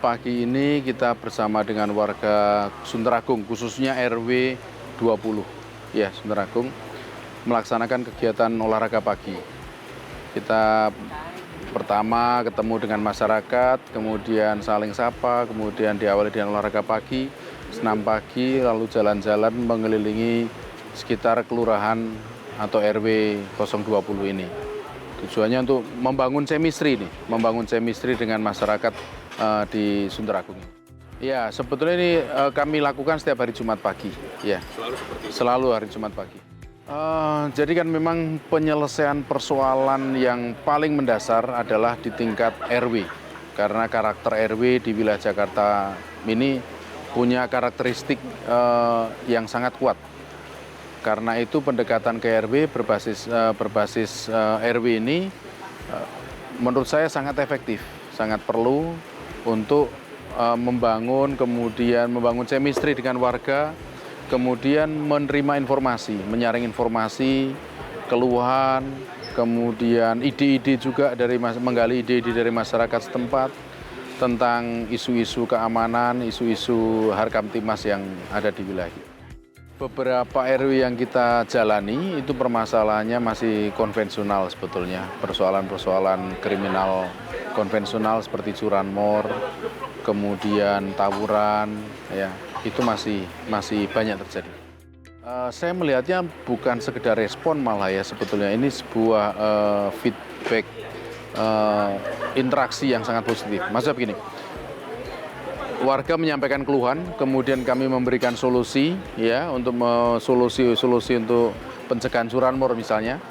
Pagi ini kita bersama dengan warga Sunteragung, khususnya RW 20, ya Sunteragung, melaksanakan kegiatan olahraga pagi. Kita pertama ketemu dengan masyarakat, kemudian saling sapa, kemudian diawali dengan olahraga pagi, senam pagi, lalu jalan-jalan mengelilingi sekitar kelurahan atau RW 020 ini. Tujuannya untuk membangun chemistry dengan masyarakat di Sunteragung. Ya, sebetulnya ini kami lakukan setiap hari Jumat pagi. Ya, selalu hari Jumat pagi. Jadi kan memang penyelesaian persoalan yang paling mendasar adalah di tingkat RW. Karena karakter RW di wilayah Jakarta ini punya karakteristik yang sangat kuat. Karena itu pendekatan ke RW berbasis RW ini menurut saya sangat efektif, sangat perlu untuk membangun chemistry dengan warga, kemudian menerima informasi, menyaring informasi, keluhan, kemudian ide-ide juga menggali ide-ide dari masyarakat setempat tentang isu-isu keamanan, isu-isu Harkamtibmas yang ada di wilayah kita. Beberapa RW yang kita jalani itu permasalahannya masih konvensional sebetulnya. Persoalan-persoalan kriminal konvensional seperti curanmor, kemudian tawuran, ya itu masih banyak terjadi. Saya melihatnya bukan sekedar respon malah ya sebetulnya ini sebuah feedback interaksi yang sangat positif. Maksudnya begini. Warga menyampaikan keluhan, kemudian kami memberikan solusi, ya, untuk solusi untuk pencegahan curanmor misalnya.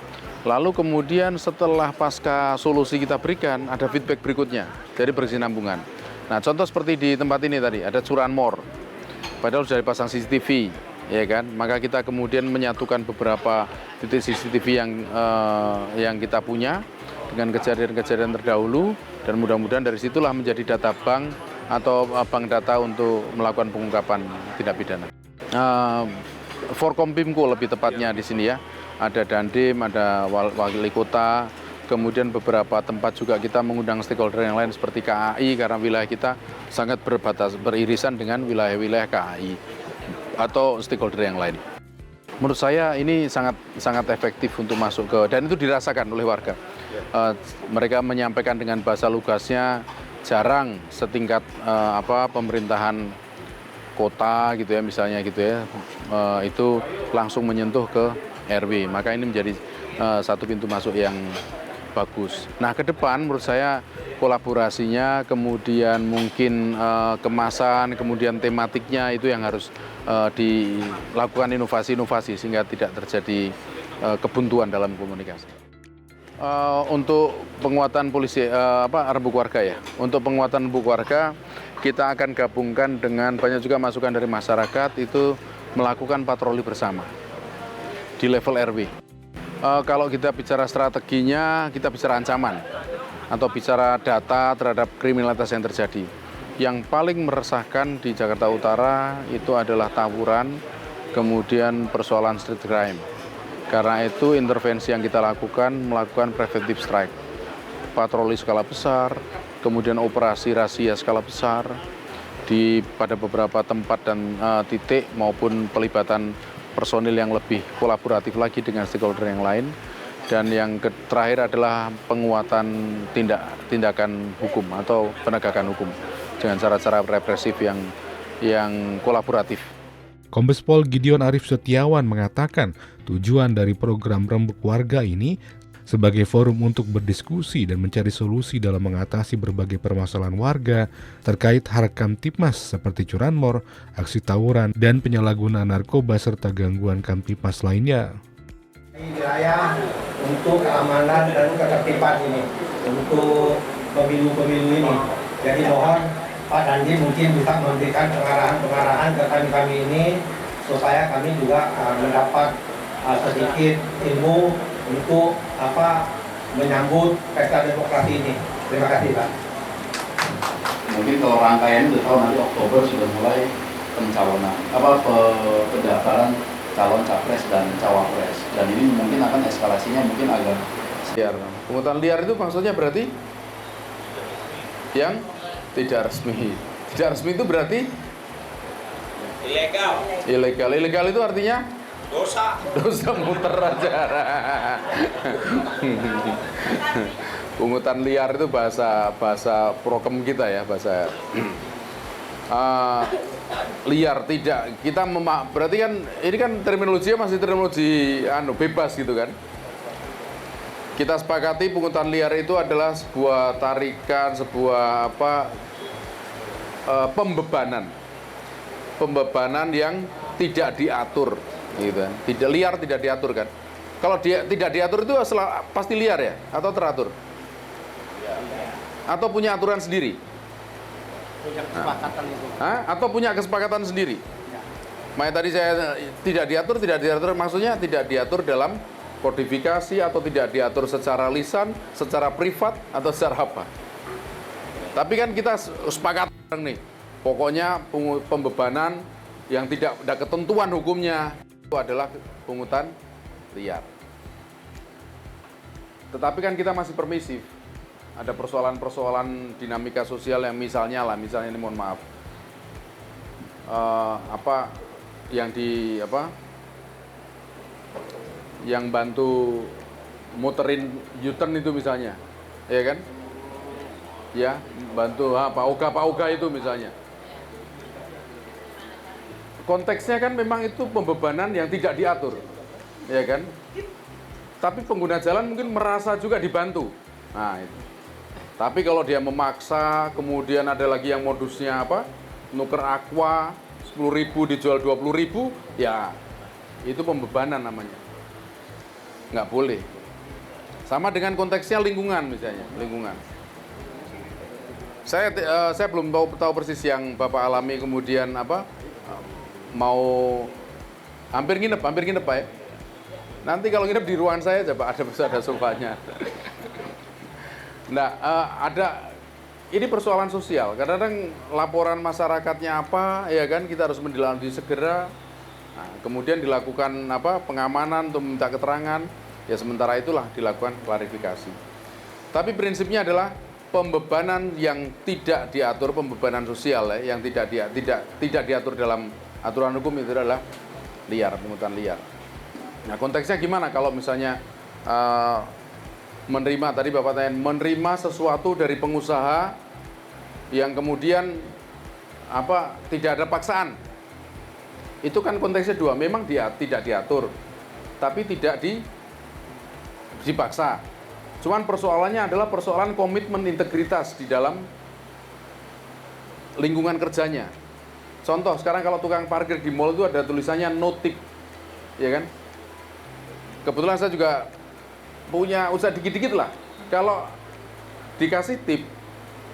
Lalu kemudian setelah pasca solusi kita berikan, ada feedback berikutnya dari berkesinambungan. Nah, contoh seperti di tempat ini tadi, ada curanmor, padahal sudah dipasang CCTV, ya kan? Maka kita kemudian menyatukan beberapa titik CCTV yang kita punya dengan kejadian-kejadian terdahulu, dan mudah-mudahan dari situlah menjadi data bank atau bank data untuk melakukan pengungkapan tindak pidana. Forkompimko lebih tepatnya di sini ya, ada Dandim, ada wali kota, kemudian beberapa tempat juga kita mengundang stakeholder yang lain seperti KAI karena wilayah kita sangat beririsan dengan wilayah-wilayah KAI atau stakeholder yang lain. Menurut saya ini sangat efektif untuk masuk ke, dan itu dirasakan oleh warga. Mereka menyampaikan dengan bahasa lugasnya. Jarang setingkat pemerintahan kota gitu ya misalnya gitu ya, itu langsung menyentuh ke RW. Maka ini menjadi satu pintu masuk yang bagus. Nah, ke depan menurut saya kolaborasinya, kemudian mungkin kemasan, kemudian tematiknya itu yang harus dilakukan inovasi-inovasi sehingga tidak terjadi kebuntuan dalam komunikasi. Untuk penguatan rembuk warga ya. Untuk penguatan rembuk warga kita akan gabungkan dengan banyak juga masukan dari masyarakat itu melakukan patroli bersama di level RW. Kalau kita bicara strateginya, kita bicara ancaman atau bicara data terhadap kriminalitas yang terjadi. Yang paling meresahkan di Jakarta Utara itu adalah tawuran, kemudian persoalan street crime. Karena itu intervensi yang kita melakukan preventive strike, patroli skala besar, kemudian operasi razia skala besar pada beberapa tempat dan titik maupun pelibatan personil yang lebih kolaboratif lagi dengan stakeholder yang lain. Dan yang terakhir adalah penguatan tindakan hukum atau penegakan hukum dengan cara-cara represif yang kolaboratif. Kombes Pol Gideon Arif Setiawan mengatakan tujuan dari program Rembuk Warga ini sebagai forum untuk berdiskusi dan mencari solusi dalam mengatasi berbagai permasalahan warga terkait Harkamtibmas seperti curanmor, aksi tawuran, dan penyalahgunaan narkoba serta gangguan Kamtibmas lainnya. Wilayah untuk keamanan dan ketertiban ini, untuk pemilu-pemilu ini. Jadi mohon Pak Dandi mungkin bisa memberikan pengarahan ke kami ini supaya kami juga mendapat sedikit ilmu untuk menyambut pesta demokrasi ini. Terima kasih Pak. Mungkin kalau rangkaian itu tahun nanti Oktober sudah mulai pendaftaran calon capres dan cawapres, dan ini mungkin akan eskalasinya mungkin agak liar. Pungutan liar itu maksudnya berarti yang Tidak resmi. Tidak resmi itu berarti Ilegal. ilegal. Ilegal itu artinya Dosa. dosa muter aja. Pungutan liar itu bahasa prokem kita ya, bahasa liar. Tidak, kita berarti kan ini kan terminologinya masih terminologi bebas gitu kan. Kita sepakati pungutan liar itu adalah sebuah tarikan, sebuah pembebanan yang tidak diatur gitu kan. Tidak liar, tidak diatur kan. Kalau dia tidak diatur itu pasti liar ya atau teratur? Atau punya aturan sendiri? Punya kesepakatan itu. Atau punya kesepakatan sendiri? Makanya tadi saya tidak diatur maksudnya tidak diatur dalam kodifikasi atau tidak diatur secara lisan, secara privat atau secara apa. Tapi kan kita sepakat nih, pokoknya pembebanan yang tidak ada ketentuan hukumnya itu adalah pungutan liar. Tetapi kan kita masih permisif. Ada persoalan-persoalan dinamika sosial yang misalnya ini mohon maaf, yang bantu muterin U-turn itu misalnya, ya kan? Ya, bantu Pak Oga itu misalnya. Konteksnya kan memang itu pembebanan yang tidak diatur, ya kan? Tapi pengguna jalan mungkin merasa juga dibantu. Nah, itu. Tapi kalau dia memaksa, kemudian ada lagi yang modusnya nuker aqua 10.000 dijual 20.000, ya itu pembebanan namanya. Nggak boleh. Sama dengan konteksnya lingkungan misalnya, lingkungan. Saya belum tahu persis yang Bapak alami, kemudian mau hampir nginep Pak ya. Nanti kalau nginep di ruangan saya aja Pak, ada sofanya. Nah, ini persoalan sosial. Kadang-kadang laporan masyarakatnya ya kan, kita harus menindaklanjuti segera. Nah, kemudian dilakukan pengamanan untuk meminta keterangan. Ya sementara itulah dilakukan klarifikasi. Tapi prinsipnya adalah pembebanan yang tidak diatur, pembebanan sosial ya, yang tidak diatur dalam aturan hukum itu adalah liar, pungutan liar. Nah, konteksnya gimana kalau misalnya menerima, tadi Bapak tanya, menerima sesuatu dari pengusaha yang kemudian tidak ada paksaan. Itu kan konteksnya dua, memang dia tidak diatur, tapi tidak dipaksa. Cuman persoalannya adalah persoalan komitmen integritas di dalam lingkungan kerjanya. Contoh, sekarang kalau tukang parkir di mall itu ada tulisannya no tip, ya kan? Kebetulan saya juga punya usaha dikit-dikit lah. Kalau dikasih tip,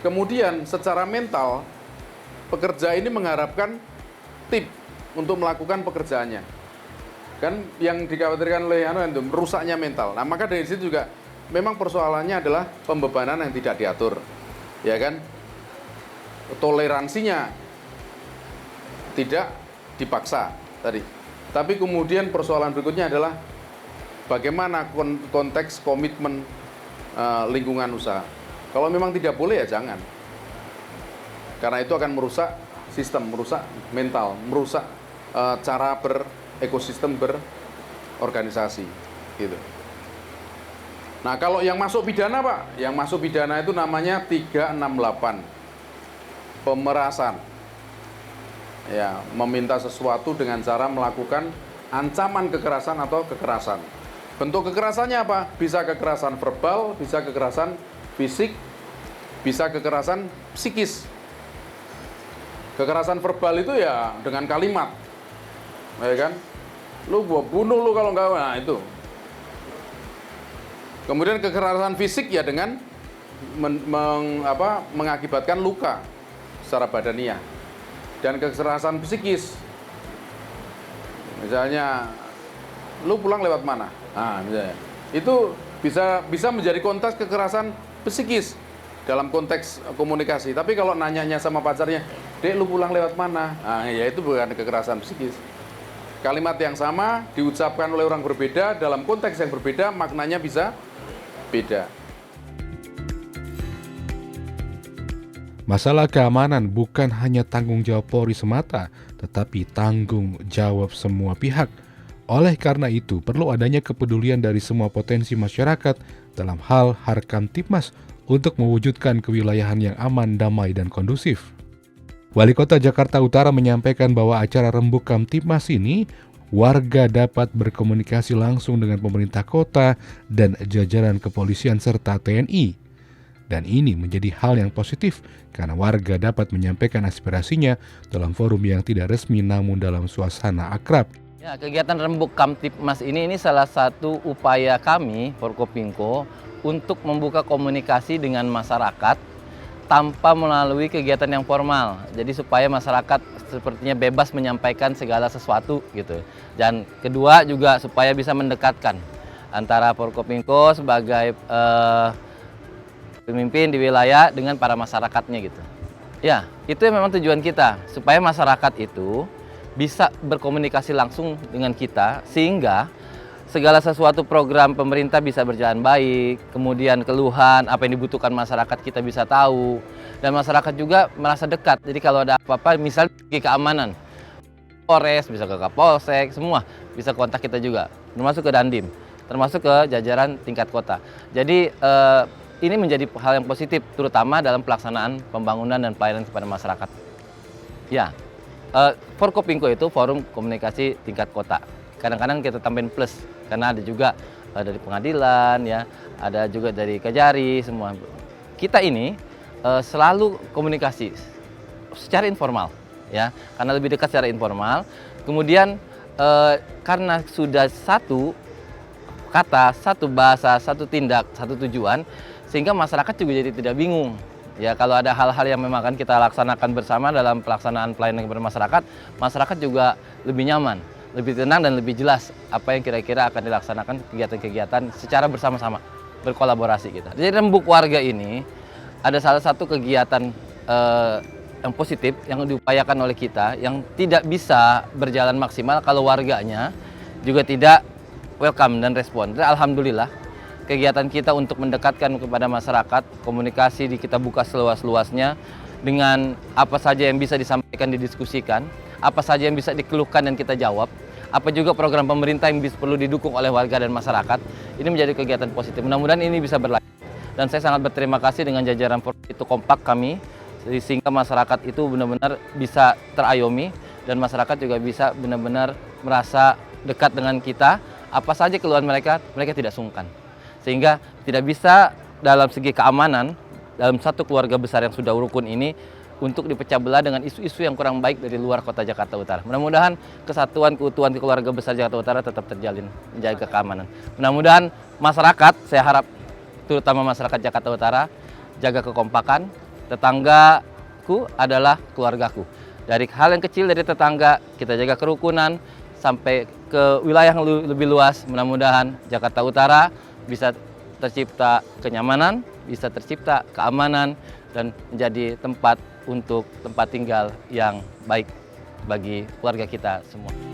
kemudian secara mental pekerja ini mengharapkan tip untuk melakukan pekerjaannya, kan yang dikhawatirkan oleh merusaknya mental. Nah, maka dari situ juga memang persoalannya adalah pembebanan yang tidak diatur, ya kan? Toleransinya tidak dipaksa tadi. Tapi kemudian persoalan berikutnya adalah bagaimana konteks komitmen lingkungan usaha. Kalau memang tidak boleh ya jangan. Karena itu akan merusak sistem, merusak mental, merusak cara ekosistem berorganisasi gitu. Nah, kalau yang masuk pidana Pak, yang masuk pidana itu namanya 368. Pemerasan. Ya, meminta sesuatu dengan cara melakukan ancaman kekerasan atau kekerasan. Bentuk kekerasannya apa? Bisa kekerasan verbal, bisa kekerasan fisik, bisa kekerasan psikis. Kekerasan verbal itu ya dengan kalimat, ya kan? Lu gua bunuh lu kalau nggak, nah itu. Kemudian kekerasan fisik ya dengan mengakibatkan luka secara badaniah. Dan kekerasan psikis, misalnya lu pulang lewat mana? Nah, misalnya itu bisa menjadi konteks kekerasan psikis dalam konteks komunikasi. Tapi kalau nanyanya sama pacarnya, Dek lu pulang lewat mana? Nah, ya itu bukan kekerasan psikis. Kalimat yang sama diucapkan oleh orang berbeda dalam konteks yang berbeda, maknanya bisa beda. Masalah keamanan bukan hanya tanggung jawab Polri semata, tetapi tanggung jawab semua pihak. Oleh karena itu, perlu adanya kepedulian dari semua potensi masyarakat dalam hal Harkamtibmas untuk mewujudkan kewilayahan yang aman, damai, dan kondusif. Wali Kota Jakarta Utara menyampaikan bahwa acara Rembuk Kamtibmas ini, warga dapat berkomunikasi langsung dengan pemerintah kota dan jajaran kepolisian serta TNI. Dan ini menjadi hal yang positif karena warga dapat menyampaikan aspirasinya dalam forum yang tidak resmi namun dalam suasana akrab. Ya, kegiatan Rembuk Kamtibmas ini salah satu upaya kami, Forkopimko, untuk membuka komunikasi dengan masyarakat tanpa melalui kegiatan yang formal. Jadi supaya masyarakat sepertinya bebas menyampaikan segala sesuatu gitu. Dan kedua juga supaya bisa mendekatkan antara Forkopimko sebagai pemimpin di wilayah dengan para masyarakatnya gitu. Ya, itu memang tujuan kita, supaya masyarakat itu bisa berkomunikasi langsung dengan kita, sehingga segala sesuatu program pemerintah bisa berjalan baik, kemudian keluhan, apa yang dibutuhkan masyarakat kita bisa tahu, dan masyarakat juga merasa dekat. Jadi kalau ada apa-apa, misalnya keamanan, Polres, bisa ke Kapolsek, semua bisa kontak kita juga, termasuk ke Dandim, termasuk ke jajaran tingkat kota. Jadi ini menjadi hal yang positif, terutama dalam pelaksanaan pembangunan dan pelayanan kepada masyarakat. Ya, Forkopimko itu forum komunikasi tingkat kota. Kadang-kadang kita tambahin plus, karena ada juga dari pengadilan, ya, ada juga dari Kejari, semua. Kita ini selalu komunikasi secara informal, ya, karena lebih dekat secara informal. Kemudian karena sudah satu kata, satu bahasa, satu tindak, satu tujuan, sehingga masyarakat juga jadi tidak bingung. Ya, kalau ada hal-hal yang memang akan kita laksanakan bersama dalam pelaksanaan pelayanan kepada masyarakat, masyarakat juga lebih nyaman, lebih tenang dan lebih jelas apa yang kira-kira akan dilaksanakan kegiatan-kegiatan secara bersama-sama, berkolaborasi kita. Jadi Rembuk Warga ini ada salah satu kegiatan yang positif yang diupayakan oleh kita yang tidak bisa berjalan maksimal kalau warganya juga tidak welcome dan respon. Jadi, alhamdulillah kegiatan kita untuk mendekatkan kepada masyarakat, komunikasi kita buka seluas-luasnya dengan apa saja yang bisa disampaikan, didiskusikan, apa saja yang bisa dikeluhkan dan kita jawab, apa juga program pemerintah yang perlu didukung oleh warga dan masyarakat. Ini menjadi kegiatan positif. Mudah-mudahan ini bisa berlanjut. Dan saya sangat berterima kasih dengan jajaran itu kompak kami, sehingga masyarakat itu benar-benar bisa terayomi dan masyarakat juga bisa benar-benar merasa dekat dengan kita. Apa saja keluhan mereka tidak sungkan. Sehingga tidak bisa dalam segi keamanan, dalam satu keluarga besar yang sudah rukun ini, untuk dipecah belah dengan isu-isu yang kurang baik dari luar kota Jakarta Utara. Mudah-mudahan kesatuan, keutuhan keluarga besar Jakarta Utara tetap terjalin, menjaga keamanan. Mudah-mudahan masyarakat, saya harap terutama masyarakat Jakarta Utara, jaga kekompakan. Tetanggaku adalah keluargaku. Dari hal yang kecil dari tetangga, kita jaga kerukunan, sampai ke wilayah yang lebih luas. Mudah-mudahan Jakarta Utara bisa tercipta kenyamanan, bisa tercipta keamanan, dan menjadi tempat untuk tempat tinggal yang baik bagi keluarga kita semua.